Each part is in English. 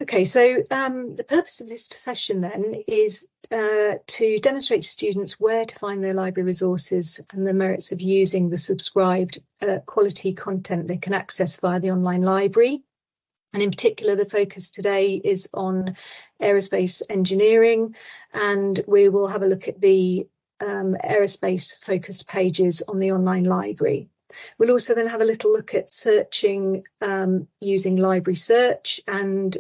Okay, so the purpose of this session then is to demonstrate to students where to find their library resources and the merits of using the subscribed quality content they can access via the online library. And in particular, the focus today is on aerospace engineering, and we will have a look at the aerospace focused pages on the online library. We'll also then have a little look at searching using library search and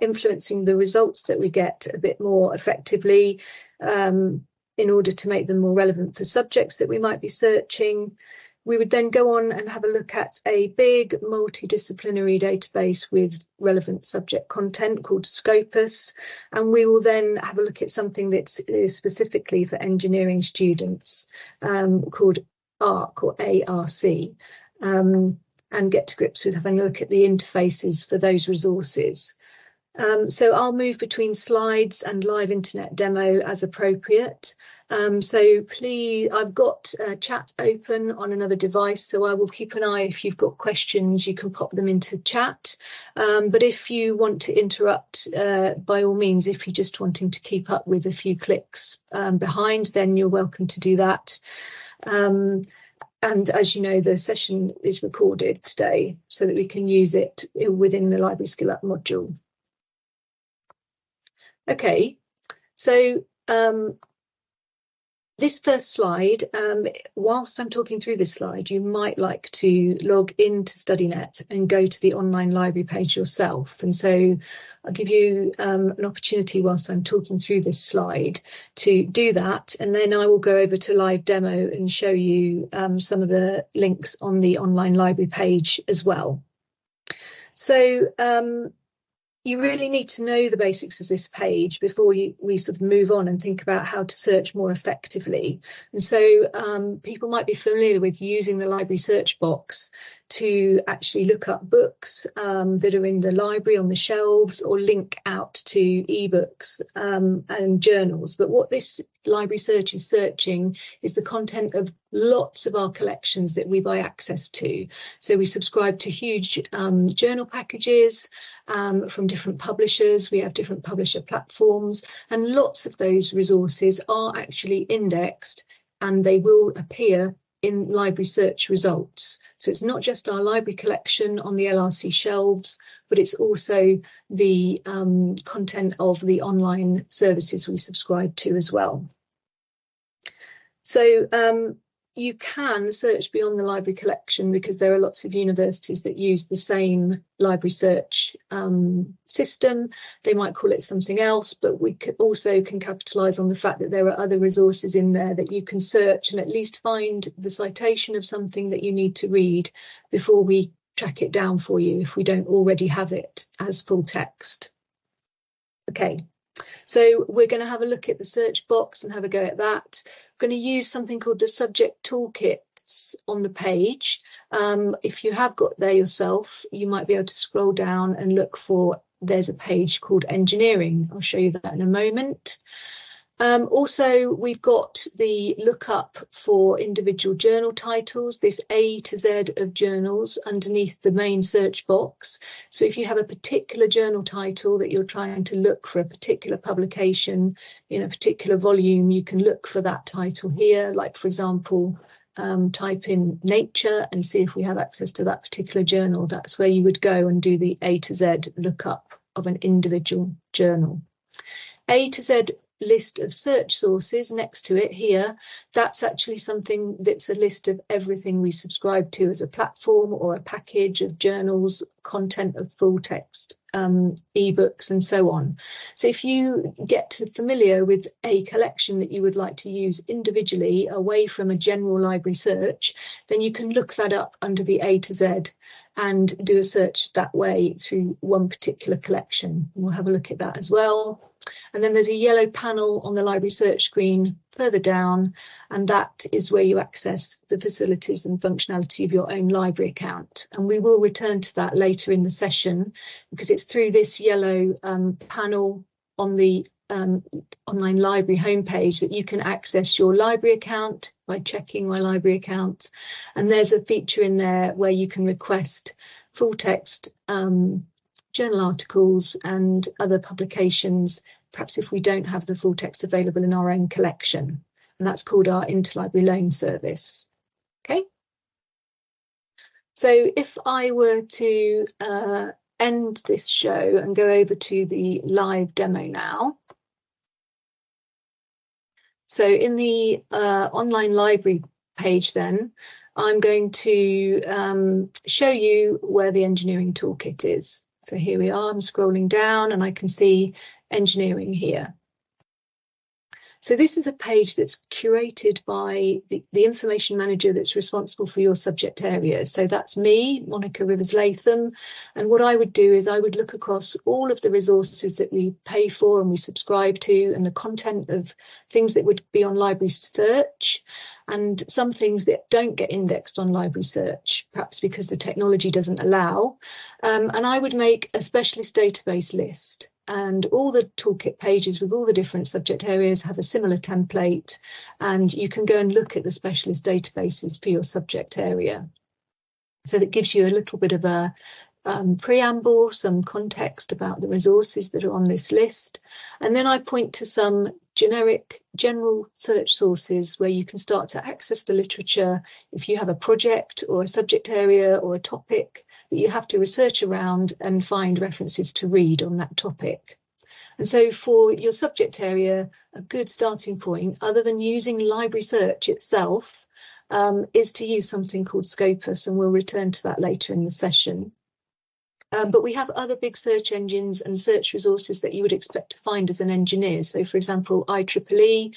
influencing the results that we get a bit more effectively in order to make them more relevant for subjects that we might be searching. We would then go on and have a look at a big multidisciplinary database with relevant subject content called Scopus, and we will then have a look at something that is specifically for engineering students called ARC or ARC, and get to grips with having a look at the interfaces for those resources. So I'll move between slides and live internet demo as appropriate. So please, I've got chat open on another device, so I will keep an eye. If you've got questions, you can pop them into chat. But if you want to interrupt, by all means, if you're just wanting to keep up with a few clicks behind, then you're welcome to do that. And as you know, the session is recorded today so that we can use it within the Library Skill Up module. Okay, so this first slide, whilst I'm talking through this slide, you might like to log into StudyNet and go to the online library page yourself. And so I'll give you an opportunity whilst I'm talking through this slide to do that. And then I will go over to live demo and show you some of the links on the online library page as well. So you really need to know the basics of this page before we sort of move on and think about how to search more effectively. And so people might be familiar with using the library search box to actually look up books that are in the library on the shelves or link out to ebooks and journals. But what this library search is searching is the content of lots of our collections that we buy access to. So we subscribe to huge journal packages from different publishers. We have different publisher platforms, and lots of those resources are actually indexed and they will appear in library search results. So it's not just our library collection on the LRC shelves, but it's also the content of the online services we subscribe to as well. So you can search beyond the library collection because there are lots of universities that use the same library search system. They might call it something else, but we also can capitalise on the fact that there are other resources in there that you can search and at least find the citation of something that you need to read before we track it down for you if we don't already have it as full text. Okay. So we're going to have a look at the search box and have a go at that. We're going to use something called the subject toolkits on the page. If you have got there yourself, you might be able to scroll down and look for, there's a page called engineering. I'll show you that in a moment. Also, we've got the lookup for individual journal titles, this A to Z of journals underneath the main search box. So if you have a particular journal title that you're trying to look for a particular publication in a particular volume, you can look for that title here. Like, for example, type in Nature and see if we have access to that particular journal. That's where you would go and do the A to Z lookup of an individual journal. A to Z list of search sources next to it here, that's actually something that's a list of everything we subscribe to as a platform or a package of journals, content of full text, ebooks and so on. So if you get familiar with a collection that you would like to use individually away from a general library search, then you can look that up under the A to Z and do a search that way through one particular collection. We'll have a look at that as well. And then there's a yellow panel on the library search screen further down, and that is where you access the facilities and functionality of your own library account. And we will return to that later in the session because it's through this yellow panel on the online library homepage that you can access your library account by checking my library account. And there's a feature in there where you can request full text journal articles and other publications, perhaps if we don't have the full text available in our own collection. And that's called our interlibrary loan service. Okay. So if I were to end this show and go over to the live demo now. So in the online library page then, I'm going to show you where the engineering toolkit is. So here we are, I'm scrolling down and I can see engineering here. So this is a page that's curated by the information manager that's responsible for your subject area. So that's me, Monica Rivers Latham. And what I would do is I would look across all of the resources that we pay for and we subscribe to, and the content of things that would be on library search, and some things that don't get indexed on library search, perhaps because the technology doesn't allow. And I would make a specialist database list. And all the toolkit pages with all the different subject areas have a similar template, and you can go and look at the specialist databases for your subject area. So that gives you a little bit of a preamble, some context about the resources that are on this list. And then I point to some general search sources where you can start to access the literature if you have a project or a subject area or a topic that you have to research around and find references to read on that topic. And so for your subject area, a good starting point, other than using library search itself, is to use something called Scopus, and we'll return to that later in the session. But we have other big search engines and search resources that you would expect to find as an engineer. So, for example, IEEE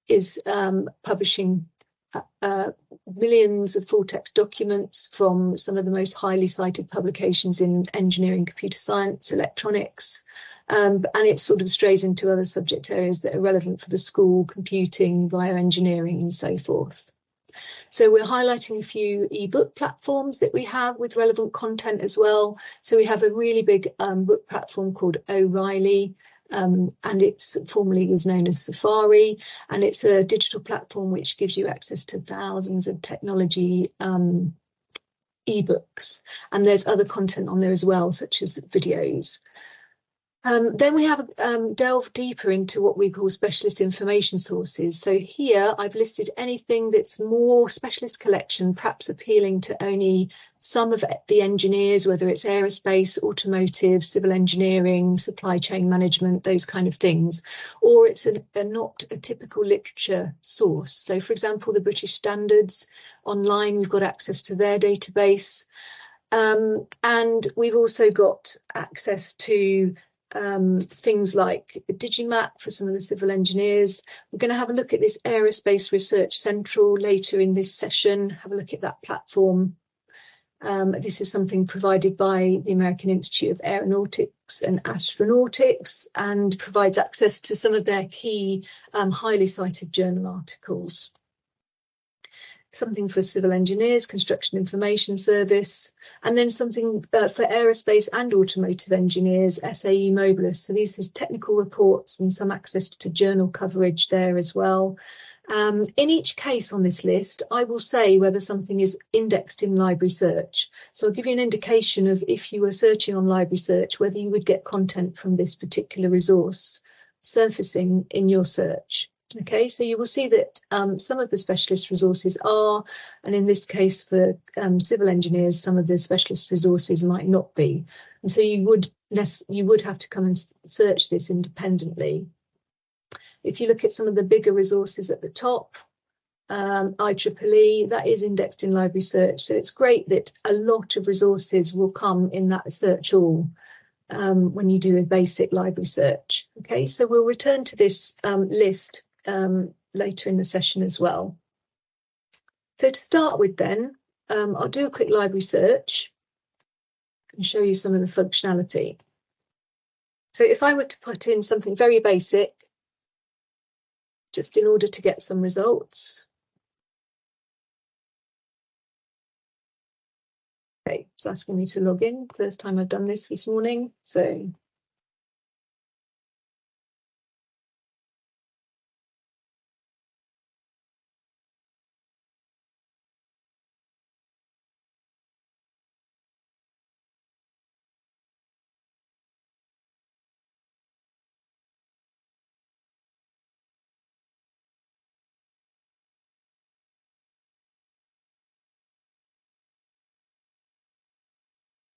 is publishing millions of full text documents from some of the most highly cited publications in engineering, computer science, electronics, and it sort of strays into other subject areas that are relevant for the school, computing, bioengineering, and so forth. So we're highlighting a few ebook platforms that we have with relevant content as well. So we have a really big book platform called O'Reilly, and it's formerly was known as Safari, and it's a digital platform which gives you access to thousands of technology ebooks, and there's other content on there as well, such as videos. Then we have delved deeper into what we call specialist information sources. So here I've listed anything that's more specialist collection, perhaps appealing to only some of the engineers, whether it's aerospace, automotive, civil engineering, supply chain management, those kind of things, or it's not a typical literature source. So for example, the British Standards online, we've got access to their database. And we've also got access to things like Digimap for some of the civil engineers. We're going to have a look at this Aerospace Research Central later in this session, have a look at that platform. This is something provided by the American Institute of Aeronautics and Astronautics and provides access to some of their key highly cited journal articles. Something for civil engineers, Construction Information Service, and then something for aerospace and automotive engineers, SAE Mobilis. So these is technical reports and some access to journal coverage there as well. In each case on this list, I will say whether something is indexed in library search. So I'll give you an indication of if you were searching on library search, whether you would get content from this particular resource surfacing in your search. Okay, so you will see that some of the specialist resources are, and in this case for civil engineers, some of the specialist resources might not be. And so you would have to come and search this independently. If you look at some of the bigger resources at the top, IEEE, that is indexed in library search. So it's great that a lot of resources will come in that search all when you do a basic library search. Okay, so we'll return to this list later in the session as well. So to start with then, I'll do a quick library search and show you some of the functionality. So if I were to put in something very basic, just in order to get some results. Okay, it's asking me to log in. First time I've done this morning. So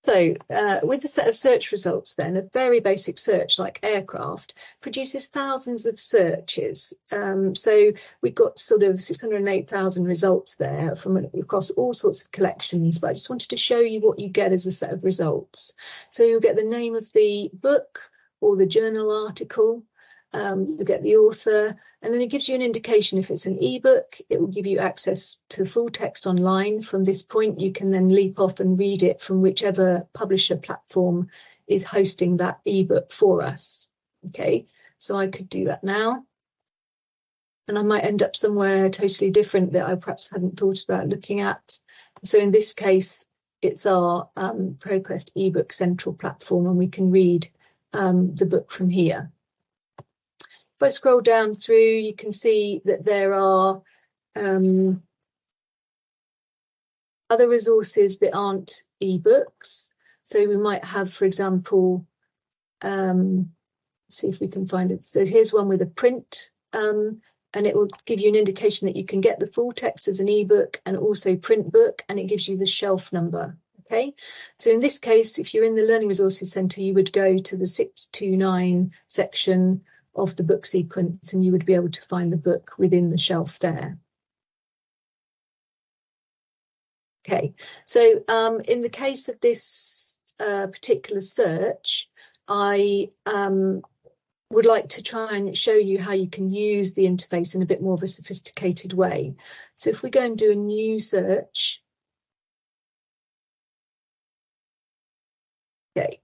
So with the set of search results then, a very basic search like aircraft produces thousands of searches. So we've got sort of 608,000 results there from across all sorts of collections, but I just wanted to show you what you get as a set of results. So you'll get the name of the book or the journal article, you'll get the author, and then it gives you an indication if it's an ebook. It will give you access to full text online. From this point, you can then leap off and read it from whichever publisher platform is hosting that ebook for us. Okay, so I could do that now. And I might end up somewhere totally different that I perhaps hadn't thought about looking at. So in this case, it's our ProQuest ebook central platform, and we can read the book from here. If I scroll down through, you can see that there are other resources that aren't ebooks. So we might have, for example, see if we can find it. So here's one with a print, and it will give you an indication that you can get the full text as an ebook and also print book, and it gives you the shelf number. Okay, so in this case, if you're in the Learning Resources Centre, you would go to the 629 section of the book sequence, and you would be able to find the book within the shelf there. Okay, so in the case of this particular search, I would like to try and show you how you can use the interface in a bit more of a sophisticated way. So if we go and do a new search, okay,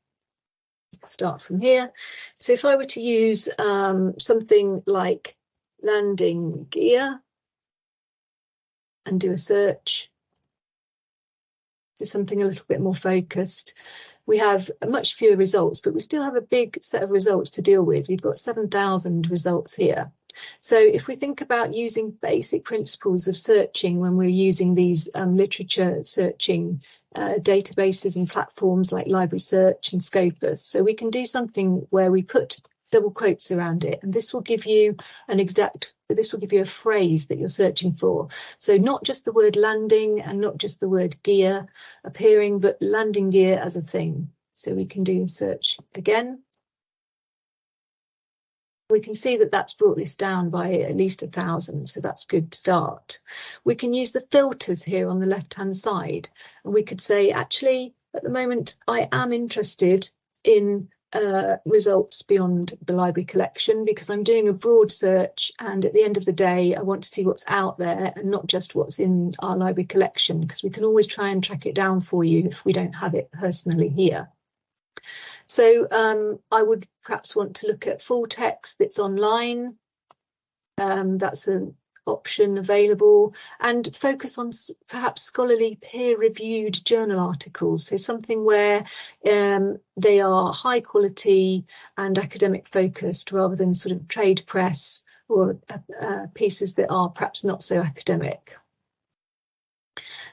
start from here. So if I were to use something like landing gear and do a search, this is something a little bit more focused. We have much fewer results, but we still have a big set of results to deal with. We've got 7,000 results here. So if we think about using basic principles of searching when we're using these literature searching databases and platforms like Library Search and Scopus, so we can do something where we put double quotes around it, and this will give you a phrase that you're searching for. So not just the word landing and not just the word gear appearing, but landing gear as a thing. So we can do search again. We can see that that's brought this down by at least 1,000, so that's a good start. We can use the filters here on the left-hand side, and we could say, actually, at the moment, I am interested in results beyond the library collection because I'm doing a broad search, and at the end of the day, I want to see what's out there and not just what's in our library collection, because we can always try and track it down for you if we don't have it personally here. So I would perhaps want to look at full text that's online. That's an option available, and focus on perhaps scholarly peer-reviewed journal articles. So something where they are high quality and academic focused rather than sort of trade press or pieces that are perhaps not so academic.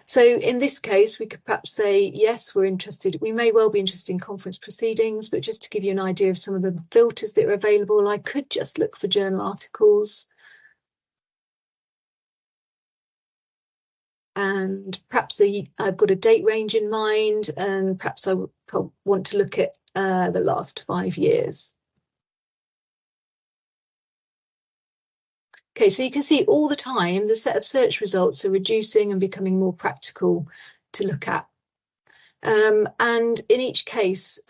So in this case, we could perhaps say, yes, we're interested. We may well be interested in conference proceedings, but just to give you an idea of some of the filters that are available, I could just look for journal articles. And perhaps I've got a date range in mind, and perhaps I would want to look at the last 5 years. Okay, so you can see all the time the set of search results are reducing and becoming more practical to look at. And in each case,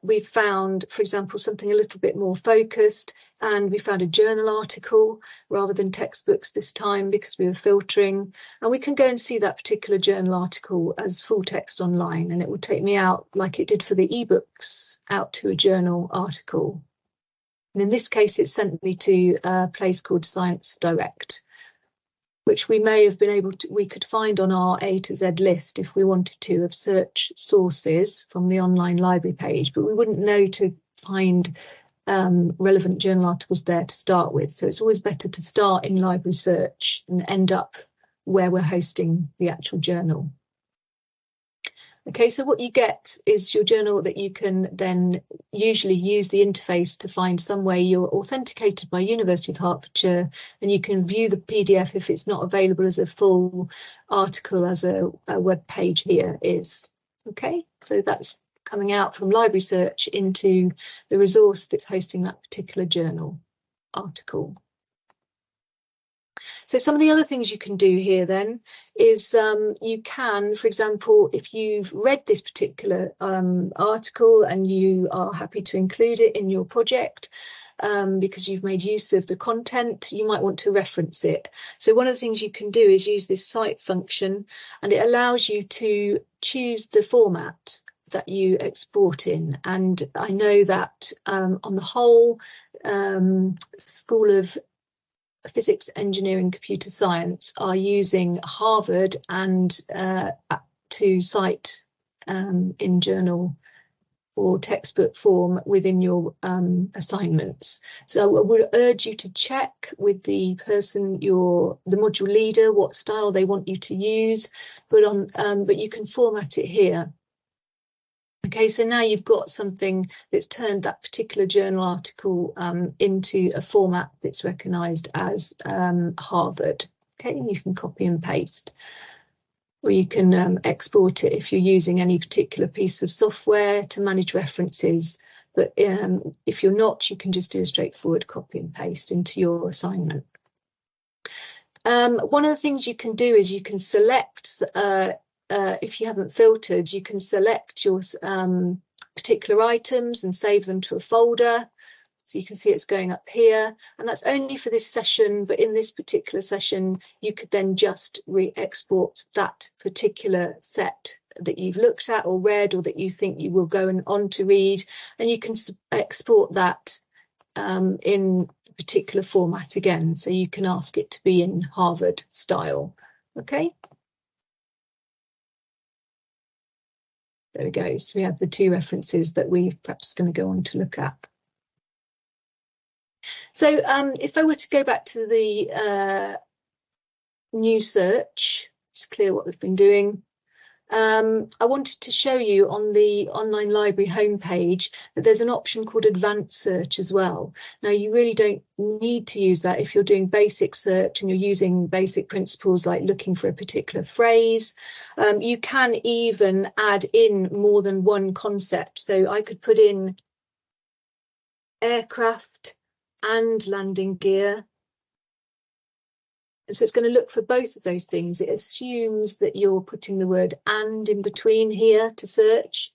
we've found, for example, something a little bit more focused, and we found a journal article rather than textbooks this time because we were filtering. And we can go and see that particular journal article as full text online, and it will take me out, like it did for the ebooks, out to a journal article. And in this case, it sent me to a place called Science Direct, which we may have been able to, we could find on our A to Z list if we wanted to, of search sources from the online library page, but we wouldn't know to find relevant journal articles there to start with. So it's always better to start in library search and end up where we're hosting the actual journal. Okay, so what you get is your journal that you can then usually use the interface to find some way you're authenticated by University of Hertfordshire, and you can view the PDF if it's not available as a full article as a web page here is. Okay, so that's coming out from library search into the resource that's hosting that particular journal article. So some of the other things you can do here then is you can, for example, if you've read this particular article and you are happy to include it in your project, because you've made use of the content, you might want to reference it. So one of the things you can do is use this cite function, and it allows you to choose the format that you export in. And I know that on the whole, School of Physics, Engineering, Computer Science are using Harvard and to cite in journal or textbook form within your assignments. So I would urge you to check with the person, the module leader, what style they want you to use, but you can format it here. Okay, so now you've got something that's turned that particular journal article into a format that's recognised as Harvard. Okay, and you can copy and paste. Or you can export it if you're using any particular piece of software to manage references. But if you're not, you can just do a straightforward copy and paste into your assignment. One of the things you can do is you can select, if you haven't filtered, you can select your particular items and save them to a folder. So you can see it's going up here, and that's only for this session, but in this particular session, you could then just re-export that particular set that you've looked at or read, or that you think you will go on to read, and you can export that in a particular format again. So you can ask it to be in Harvard style. Okay. There we go. So we have the two references that we're perhaps going to go on to look at. So if I were to go back to the new search, just clear what we've been doing. I wanted to show you on the online library homepage that there's an option called advanced search as well. Now, you really don't need to use that if you're doing basic search and you're using basic principles like looking for a particular phrase. You can even add in more than one concept. So I could put in aircraft and landing gear. And so it's going to look for both of those things. It assumes that you're putting the word and in between here to search.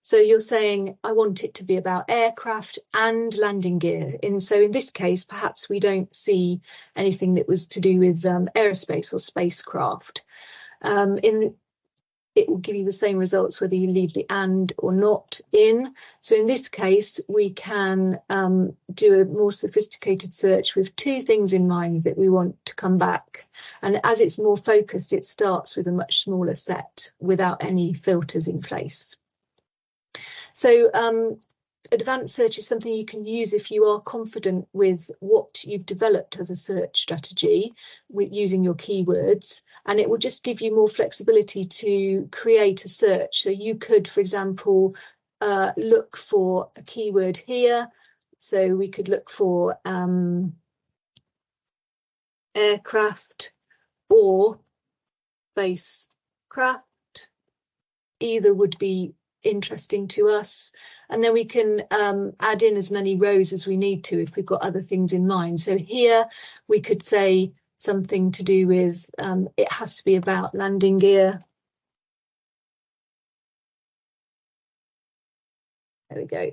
So you're saying, I want it to be about aircraft and landing gear. So in this case, perhaps we don't see anything that was to do with aerospace or spacecraft. It will give you the same results whether you leave the and or not in. So in this case, we can do a more sophisticated search with two things in mind that we want to come back. And as it's more focused, it starts with a much smaller set without any filters in place. So advanced search is something you can use if you are confident with what you've developed as a search strategy with using your keywords, and it will just give you more flexibility to create a search. So you could, for example, look for a keyword here. So we could look for aircraft or spacecraft. Either would be interesting to us, and then we can add in as many rows as we need to if we've got other things in mind. So here we could say something to do with it has to be about landing gear. There we go.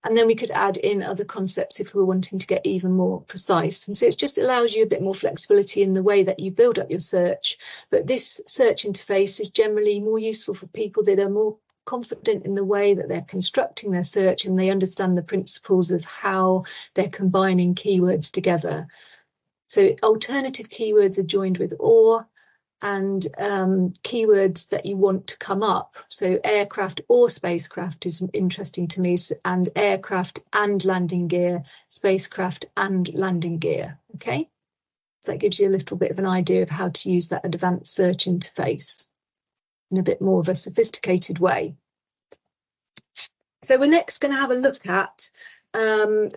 And then we could add in other concepts if we were wanting to get even more precise. And so it just allows you a bit more flexibility in the way that you build up your search. But this search interface is generally more useful for people that are more confident in the way that they're constructing their search, and they understand the principles of how they're combining keywords together. So alternative keywords are joined with or, and keywords that you want to come up. So aircraft or spacecraft is interesting to me, and aircraft and landing gear, spacecraft and landing gear. Okay, so that gives you a little bit of an idea of how to use that advanced search interface in a bit more of a sophisticated way. So we're next going to have a look at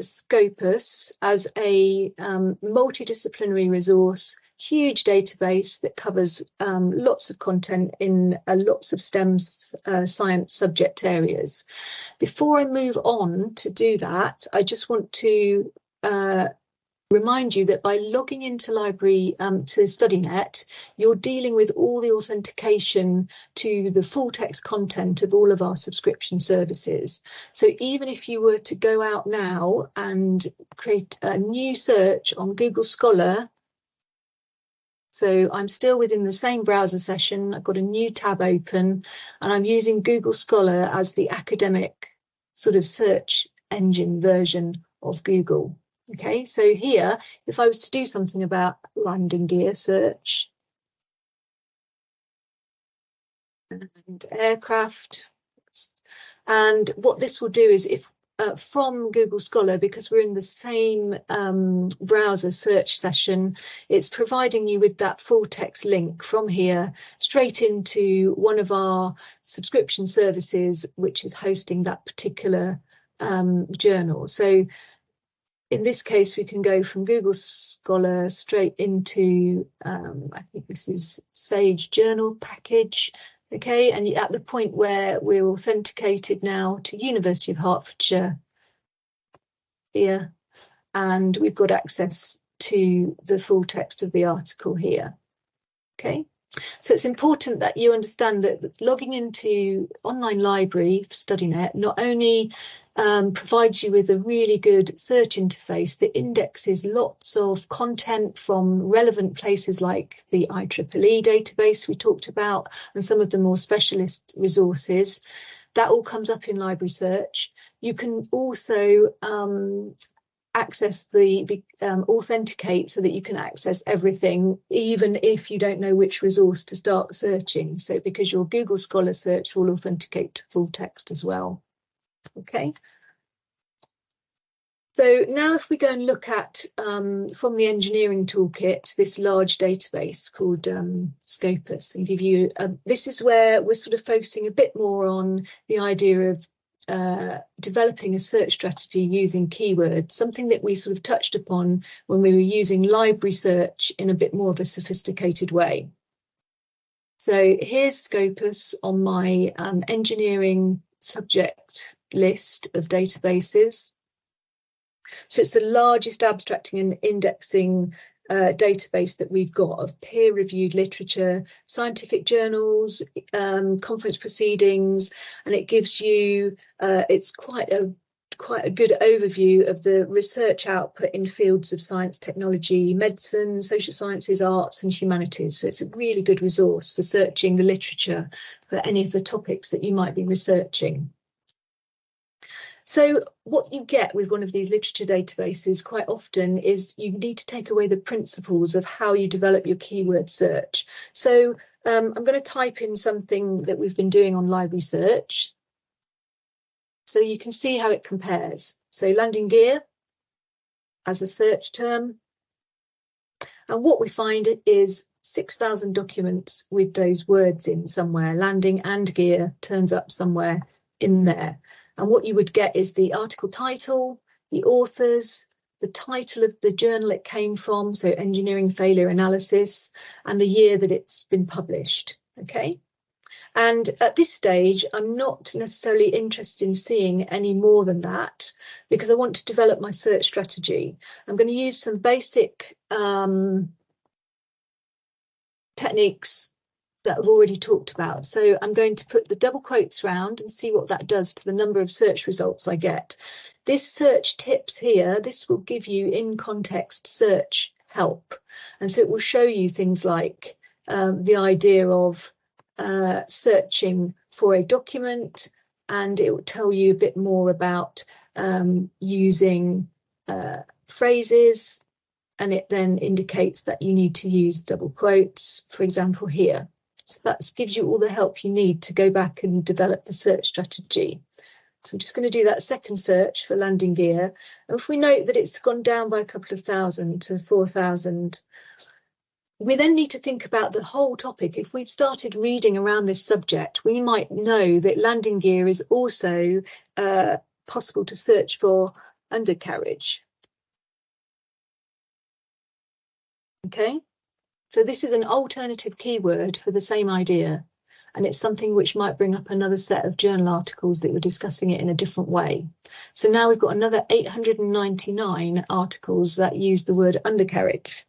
Scopus as a multidisciplinary resource huge database that covers lots of content in lots of STEM science subject areas. Before I move on to do that, I just want to remind you that by logging into library to StudyNet, you're dealing with all the authentication to the full text content of all of our subscription services. So even if you were to go out now and create a new search on Google Scholar, so I'm still within the same browser session, I've got a new tab open, and I'm using Google Scholar as the academic sort of search engine version of Google. Okay, so here, if I was to do something about landing gear search and aircraft, and what this will do is if from Google Scholar, because we're in the same browser search session, it's providing you with that full text link from here straight into one of our subscription services, which is hosting that particular journal. So in this case, we can go from Google Scholar straight into, I think this is Sage Journal package. Okay, and at the point where we're authenticated now to University of Hertfordshire here, and we've got access to the full text of the article here. Okay, so it's important that you understand that logging into online library for StudyNet not only provides you with a really good search interface that indexes lots of content from relevant places like the IEEE database we talked about and some of the more specialist resources. That all comes up in library search. You can also access the authenticate so that you can access everything, even if you don't know which resource to start searching. So because your Google Scholar search will authenticate to full text as well. Okay. So now if we go and look at, from the engineering toolkit, this large database called Scopus, and give you, this is where we're sort of focusing a bit more on the idea of developing a search strategy using keywords, something that we sort of touched upon when we were using library search in a bit more of a sophisticated way. So here's Scopus on my engineering subject list of databases. So it's the largest abstracting and indexing database that we've got of peer-reviewed literature, scientific journals, conference proceedings, and it gives you, it's quite a good overview of the research output in fields of science, technology, medicine, social sciences, arts and humanities. So it's a really good resource for searching the literature for any of the topics that you might be researching. So what you get with one of these literature databases quite often is you need to take away the principles of how you develop your keyword search. So I'm going to type in something that we've been doing on library search, so you can see how it compares. So landing gear as a search term. And what we find is 6,000 documents with those words in somewhere. Landing and gear turns up somewhere in there. And what you would get is the article title, the authors, the title of the journal it came from, so engineering failure analysis, and the year that it's been published. Okay. And at this stage, I'm not necessarily interested in seeing any more than that because I want to develop my search strategy. I'm going to use some basic techniques that I've already talked about. So I'm going to put the double quotes round and see what that does to the number of search results I get. This search tips here, this will give you in context search help. And so it will show you things like the idea of searching for a document, and it will tell you a bit more about using phrases, and it then indicates that you need to use double quotes, for example, here. So that gives you all the help you need to go back and develop the search strategy. So I'm just going to do that second search for landing gear. And if we note that it's gone down by a couple of thousand to 4,000, we then need to think about the whole topic. If we've started reading around this subject, we might know that landing gear is also possible to search for undercarriage. Okay. So this is an alternative keyword for the same idea, and it's something which might bring up another set of journal articles that were discussing it in a different way. So now we've got another 899 articles that use the word undercarriage.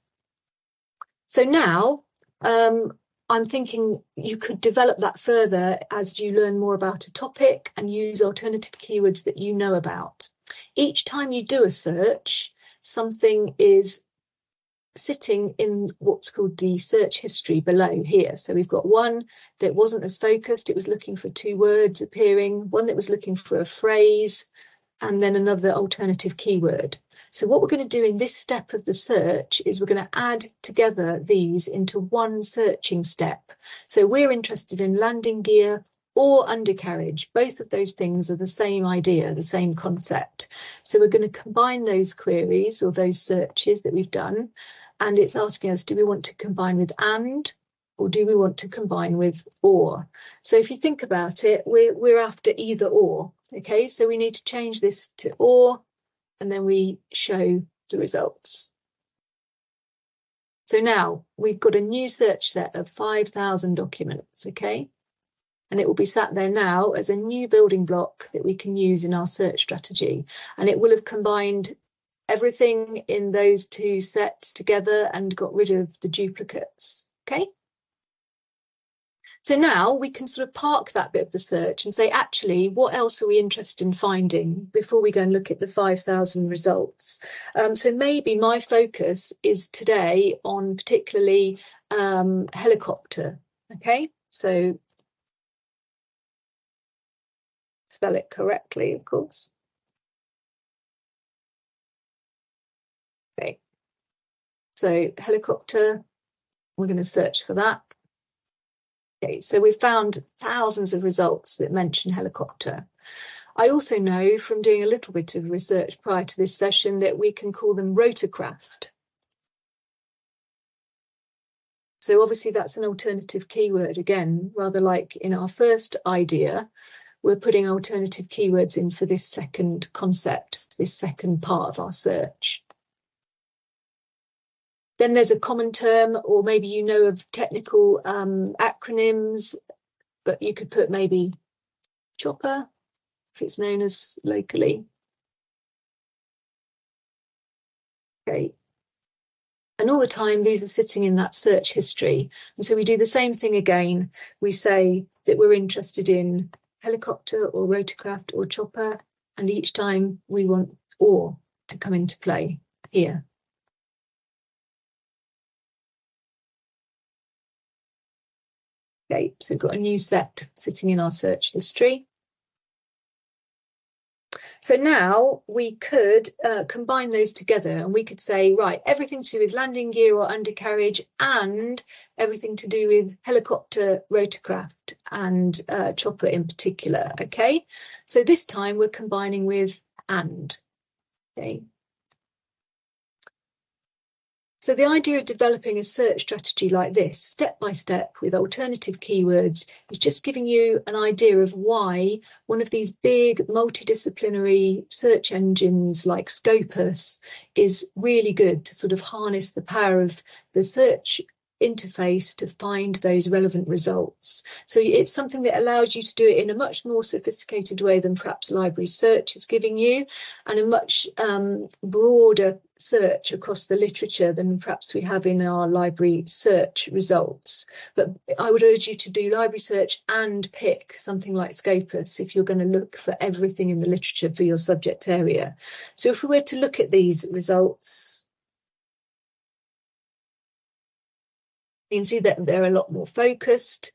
So now I'm thinking you could develop that further as you learn more about a topic and use alternative keywords that you know about. Each time you do a search, something is sitting in what's called the search history below here. So we've got one that wasn't as focused, it was looking for 2 words appearing, one that was looking for a phrase, and then another alternative keyword. So what we're going to do in this step of the search is we're going to add together these into one searching step. So we're interested in landing gear or undercarriage. Both of those things are the same idea, the same concept. So we're going to combine those queries or those searches that we've done, and it's asking us, do we want to combine with and, or do we want to combine with or? So if you think about it, we're after either or. Okay, so we need to change this to or, and then we show the results. So now we've got a new search set of 5,000 documents, okay? And it will be sat there now as a new building block that we can use in our search strategy. And it will have combined everything in those 2 sets together and got rid of the duplicates, okay? So now we can sort of park that bit of the search and say, actually, what else are we interested in finding before we go and look at the 5,000 results? So maybe my focus is today on particularly helicopter, okay? So spell it correctly, of course. Okay, so helicopter, we're going to search for that. Okay, so we've found thousands of results that mention helicopter. I also know from doing a little bit of research prior to this session that we can call them rotorcraft. So obviously that's an alternative keyword again, rather like in our first idea, we're putting alternative keywords in for this second concept, this second part of our search. Then there's a common term, or maybe you know of technical acronyms, but you could put maybe chopper, if it's known as locally. Okay. And all the time, these are sitting in that search history. And so we do the same thing again. We say that we're interested in helicopter or rotorcraft or chopper, and each time we want or to come into play here. Okay, so we've got a new set sitting in our search history. So now we could combine those together, and we could say, right, everything to do with landing gear or undercarriage and everything to do with helicopter, rotorcraft and chopper in particular, okay? So this time we're combining with and, okay? So the idea of developing a search strategy like this, step by step with alternative keywords, is just giving you an idea of why one of these big multidisciplinary search engines like Scopus is really good to sort of harness the power of the search interface to find those relevant results. So it's something that allows you to do it in a much more sophisticated way than perhaps library search is giving you, and a much broader search across the literature than perhaps we have in our library search results. But I would urge you to do library search and pick something like Scopus if you're going to look for everything in the literature for your subject area. So if we were to look at these results, you can see that they're a lot more focused.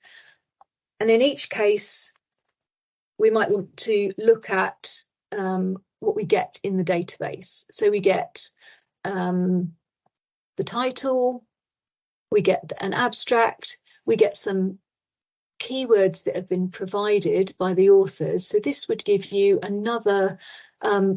And in each case, we might want to look at what we get in the database. So we get the title, we get an abstract, we get some keywords that have been provided by the authors. So this would give you another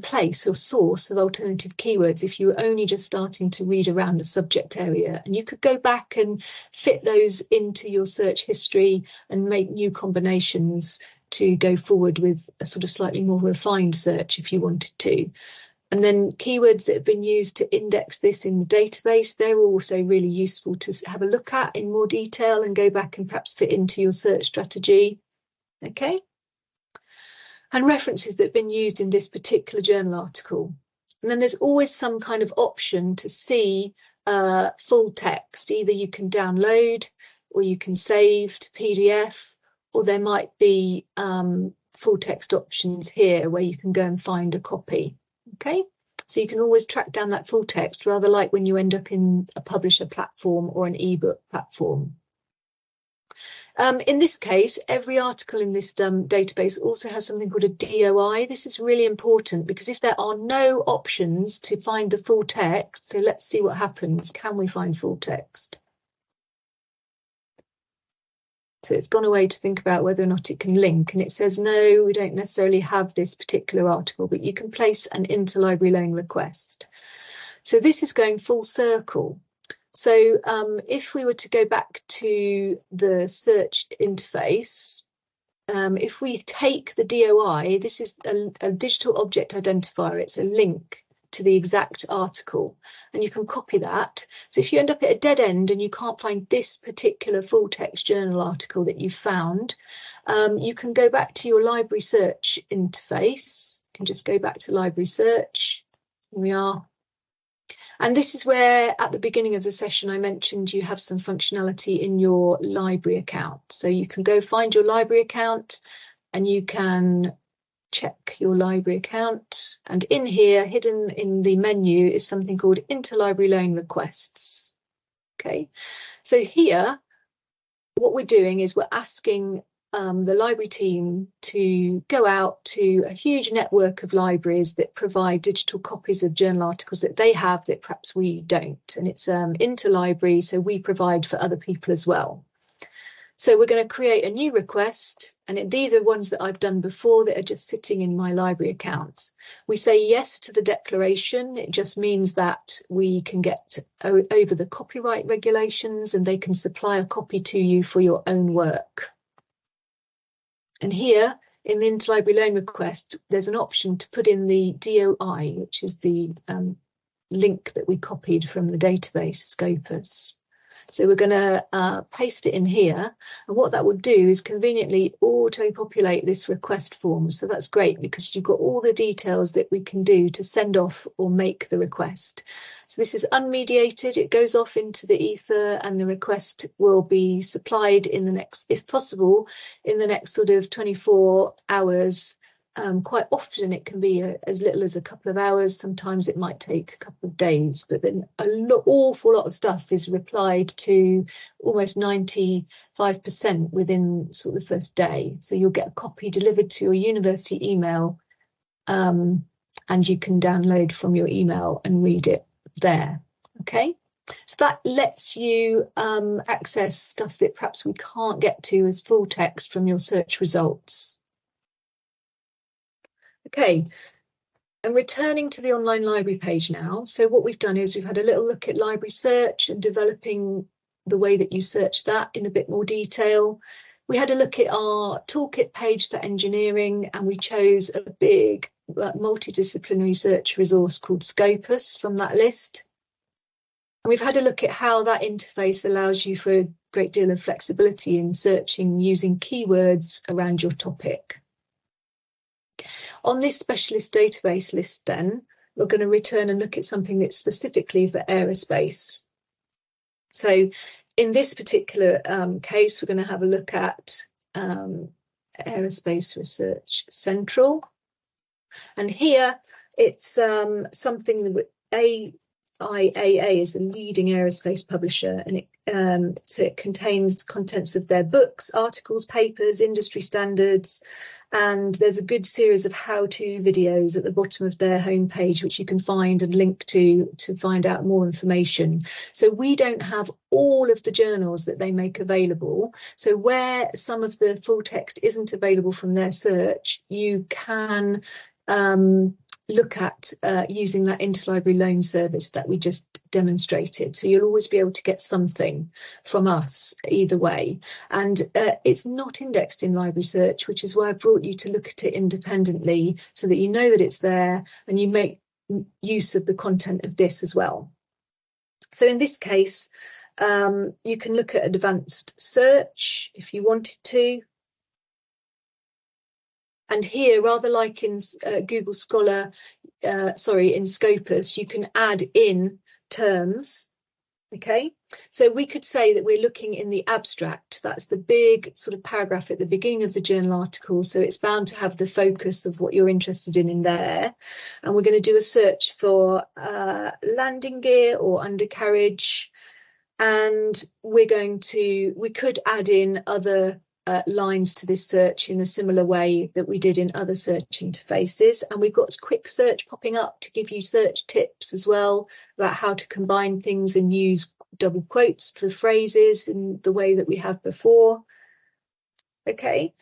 place or source of alternative keywords if you were only just starting to read around a subject area, and you could go back and fit those into your search history and make new combinations to go forward with a sort of slightly more refined search if you wanted to. And then keywords that have been used to index this in the database, they're also really useful to have a look at in more detail and go back and perhaps fit into your search strategy. Okay. And references that have been used in this particular journal article. And then there's always some kind of option to see full text. Either you can download or you can save to PDF, or there might be full text options here where you can go and find a copy. Okay, so you can always track down that full text, rather like when you end up in a publisher platform or an ebook platform. In this case, every article in this database also has something called a DOI. This is really important because if there are no options to find the full text, so let's see what happens. Can we find full text? So it's gone away to think about whether or not it can link, and it says, no, we don't necessarily have this particular article, but you can place an interlibrary loan request. So this is going full circle. So if we were to go back to the search interface, if we take the DOI, this is a digital object identifier. It's a link to the exact article, and you can copy that. So if you end up at a dead end and you can't find this particular full text journal article that you've found, you can go back to your library search interface. You can just go back to library search. Here we are. And this is where at the beginning of the session I mentioned you have some functionality in your library account. So you can go find your library account and you can check your library account, and in here, hidden in the menu, is something called interlibrary loan requests. Okay, so here what we're doing is we're asking the library team to go out to a huge network of libraries that provide digital copies of journal articles that they have that perhaps we don't, and it's interlibrary, so we provide for other people as well. So we're going to create a new request, and these are ones that I've done before that are just sitting in my library account. We say yes to the declaration. It just means that we can get over the copyright regulations and they can supply a copy to you for your own work. And here in the interlibrary loan request, there's an option to put in the DOI, which is the link that we copied from the database Scopus. So we're going to paste it in here, and what that will do is conveniently auto-populate this request form. So that's great because you've got all the details that we can do to send off or make the request. So this is unmediated, it goes off into the ether, and the request will be supplied in the next, if possible, in the next sort of 24 hours. Quite often it can be as little as a couple of hours. Sometimes it might take a couple of days, but then awful lot of stuff is replied to, almost 95% within sort of the first day. So you'll get a copy delivered to your university email, and you can download from your email and read it there. Okay, so that lets you access stuff that perhaps we can't get to as full text from your search results. Okay, and returning to the online library page now. So what we've done is we've had a little look at library search and developing the way that you search that in a bit more detail. We had a look at our toolkit page for engineering, and we chose a big multidisciplinary search resource called Scopus from that list. And we've had a look at how that interface allows you for a great deal of flexibility in searching using keywords around your topic. On this specialist database list, then, we're going to return and look at something that's specifically for aerospace. So in this particular case, we're going to have a look at Aerospace Research Central. And here it's something that IAA is a leading aerospace publisher, and so it contains contents of their books, articles, papers, industry standards, and there's a good series of how-to videos at the bottom of their homepage which you can find and link to find out more information. So we don't have all of the journals that they make available. So where some of the full text isn't available from their search, you can look at using that interlibrary loan service that we just demonstrated. So you'll always be able to get something from us either way. And it's not indexed in library search, which is why I brought you to look at it independently so that you know that it's there and you use of the content of this as well. So in this case, you can look at advanced search if you wanted to. And here, rather like in Google Scholar, in Scopus, you can add in terms. Okay, so we could say that we're looking in the abstract. That's the big sort of paragraph at the beginning of the journal article. So it's bound to have the focus of what you're interested in there. And we're going to do a search for landing gear or undercarriage. And we could add in other lines to this search in a similar way that we did in other search interfaces. And we've got quick search popping up to give you search tips as well about how to combine things and use double quotes for phrases in the way that we have before. Okay,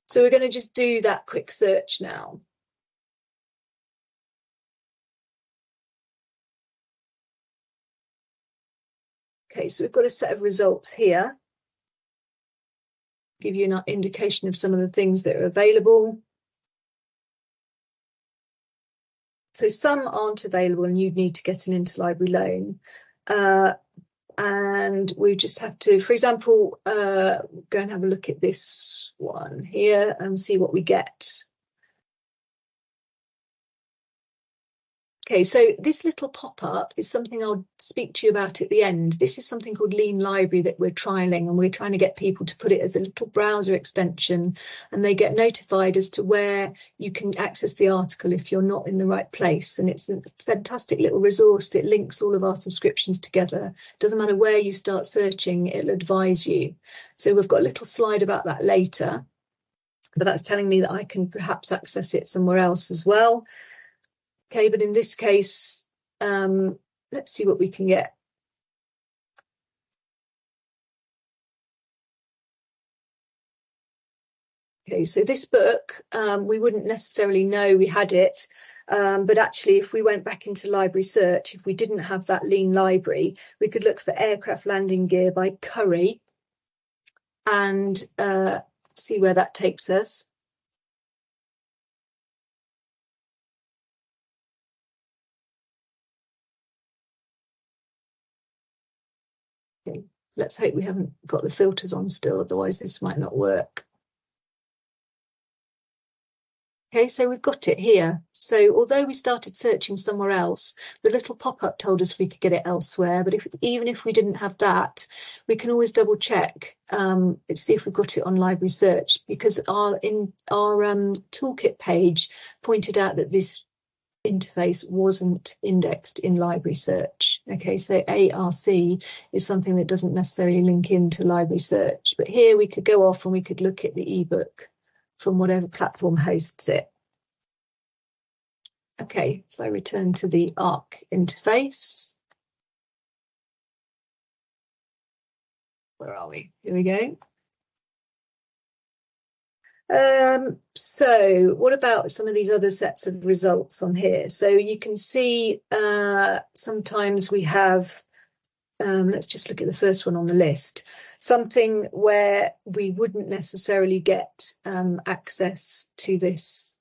so we're going to just do that quick search now. Okay, so we've got a set of results here. Give you an indication of some of the things that are available. So some aren't available and you'd need to get an interlibrary loan. And we just have to, for example, go and have a look at this one here and see what we get. Okay, so this little pop-up is something I'll speak to you about at the end. This is something called Lean Library that we're trialing, and we're trying to get people to put it as a little browser extension, and they get notified as to where you can access the article if you're not in the right place. And it's a fantastic little resource that links all of our subscriptions together. Doesn't matter where you start searching, it'll advise you. So we've got a little slide about that later, but that's telling me that I can perhaps access it somewhere else as well. Okay, but in this case, let's see what we can get. Okay, so this book, we wouldn't necessarily know we had it, but actually if we went back into library search, if we didn't have that Lean Library, we could look for aircraft landing gear by Curry and see where that takes us. Okay, let's hope we haven't got the filters on still, otherwise this might not work. Okay, so we've got it here. So although we started searching somewhere else, the little pop-up told us we could get it elsewhere. But even if we didn't have that, we can always double check, see if we've got it on library search, because our toolkit page pointed out that this interface wasn't indexed in library search. Okay, so ARC is something that doesn't necessarily link into library search. But here we could go off and we could look at the ebook from whatever platform hosts it. Okay, if I return to the ARC interface. Where are we? Here we go. So what about some of these other sets of results on here? So you can see sometimes we have, let's just look at the first one on the list, something where we wouldn't necessarily get access to this,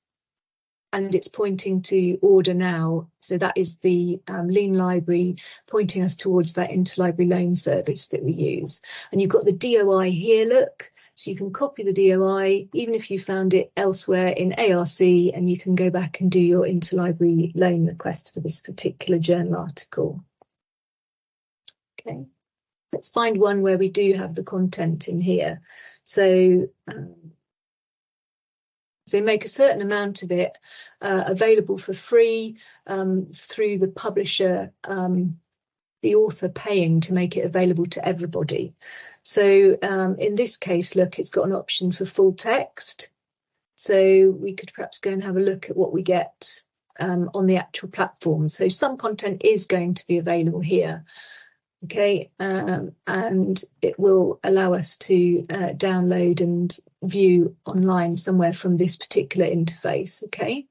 and it's pointing to order now. So that is the Lean Library pointing us towards that interlibrary loan service that we use. And you've got the DOI here, look. So you can copy the DOI, even if you found it elsewhere in ARC, and you can go back and do your interlibrary loan request for this particular journal article. Okay, let's find one where we do have the content in here. So make a certain amount of it available for free through the publisher, the author paying to make it available to everybody. So in this case, look, it's got an option for full text. So we could perhaps go and have a look at what we get on the actual platform. So some content is going to be available here. Okay, and it will allow us to download and view online somewhere from this particular interface. Okay.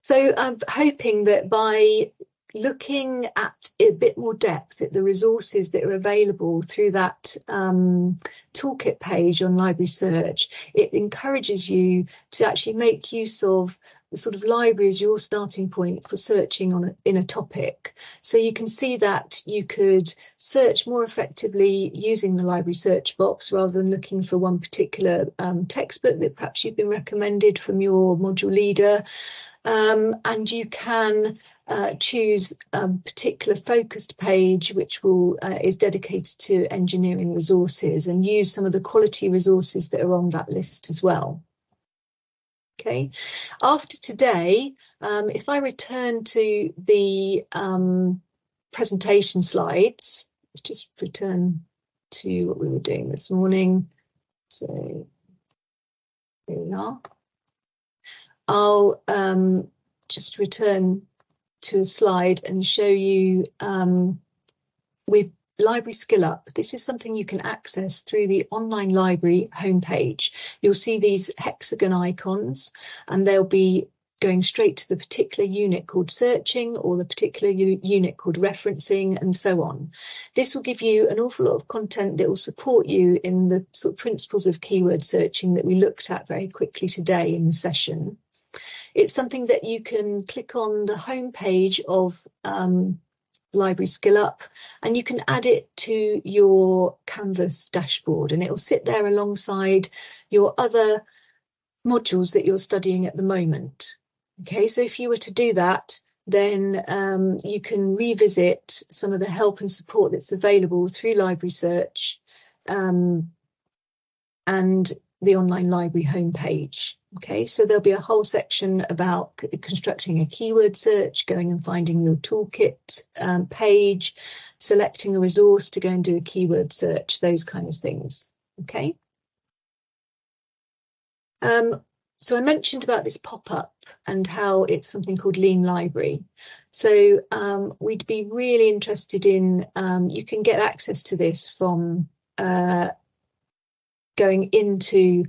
So I'm hoping that by looking at a bit more depth at the resources that are available through that toolkit page on Library Search, it encourages you to actually make use of the sort of library as your starting point for searching in a topic. So you can see that you could search more effectively using the library search box rather than looking for one particular textbook that perhaps you've been recommended from your module leader. And you can choose a particular focused page which is dedicated to engineering resources, and use some of the quality resources that are on that list as well. Okay, after today, if I return to the presentation slides, let's just return to what we were doing this morning. So here we are. I'll just return to a slide and show you with Library Skill Up. This is something you can access through the online library homepage. You'll see these hexagon icons, and they'll be going straight to the particular unit called searching, or the particular unit called referencing, and so on. This will give you an awful lot of content that will support you in the sort of principles of keyword searching that we looked at very quickly today in the session. It's something that you can click on the home page of Library Skill Up, and you can add it to your Canvas dashboard, and it will sit there alongside your other modules that you're studying at the moment. Okay, so if you were to do that, then you can revisit some of the help and support that's available through Library Search and the online library homepage. Okay, so there'll be a whole section about constructing a keyword search, going and finding your toolkit page, selecting a resource to go and do a keyword search, those kind of things. Okay. So I mentioned about this pop-up and how it's something called Lean Library. So we'd be really interested in, you can get access to this from going into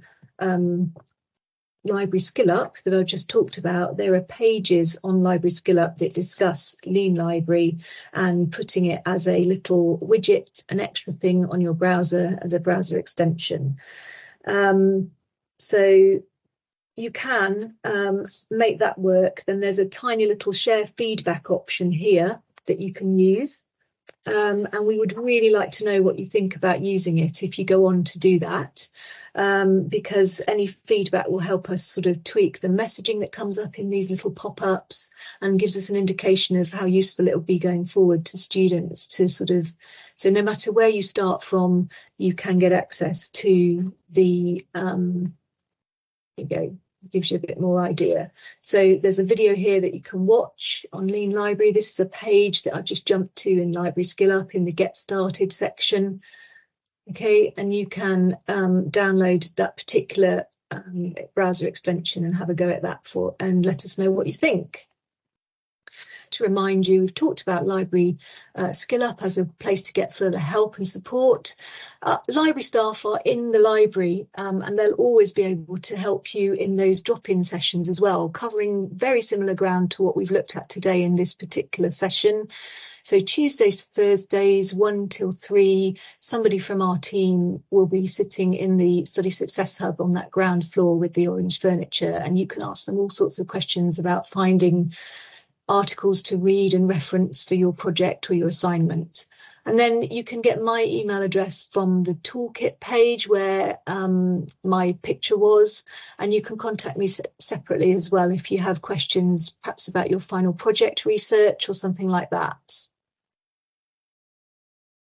Library Skill Up that I've just talked about. There are pages on Library Skill Up that discuss Lean Library and putting it as a little widget, an extra thing on your browser as a browser extension. So you can make that work. Then there's a tiny little share feedback option here that you can use. And we would really like to know what you think about using it if you go on to do that, because any feedback will help us sort of tweak the messaging that comes up in these little pop-ups and gives us an indication of how useful it will be going forward to students to sort of, so no matter where you start from, you can get access to the, there you go. Gives you a bit more idea. So there's a video here that you can watch on Lean Library. This is a page that I've just jumped to in Library Skill Up in the Get Started section. Okay, and you can download that particular browser extension and have a go at that and let us know what you think. To remind you, we've talked about Library Skill Up as a place to get further help and support. Library staff are in the library and they'll always be able to help you in those drop-in sessions as well, covering very similar ground to what we've looked at today in this particular session. So Tuesdays to Thursdays, 1 till 3, somebody from our team will be sitting in the Study Success Hub on that ground floor with the orange furniture, and you can ask them all sorts of questions about finding articles to read and reference for your project or your assignment. And then you can get my email address from the toolkit page where my picture was, and you can contact me separately as well if you have questions perhaps about your final project research or something like that.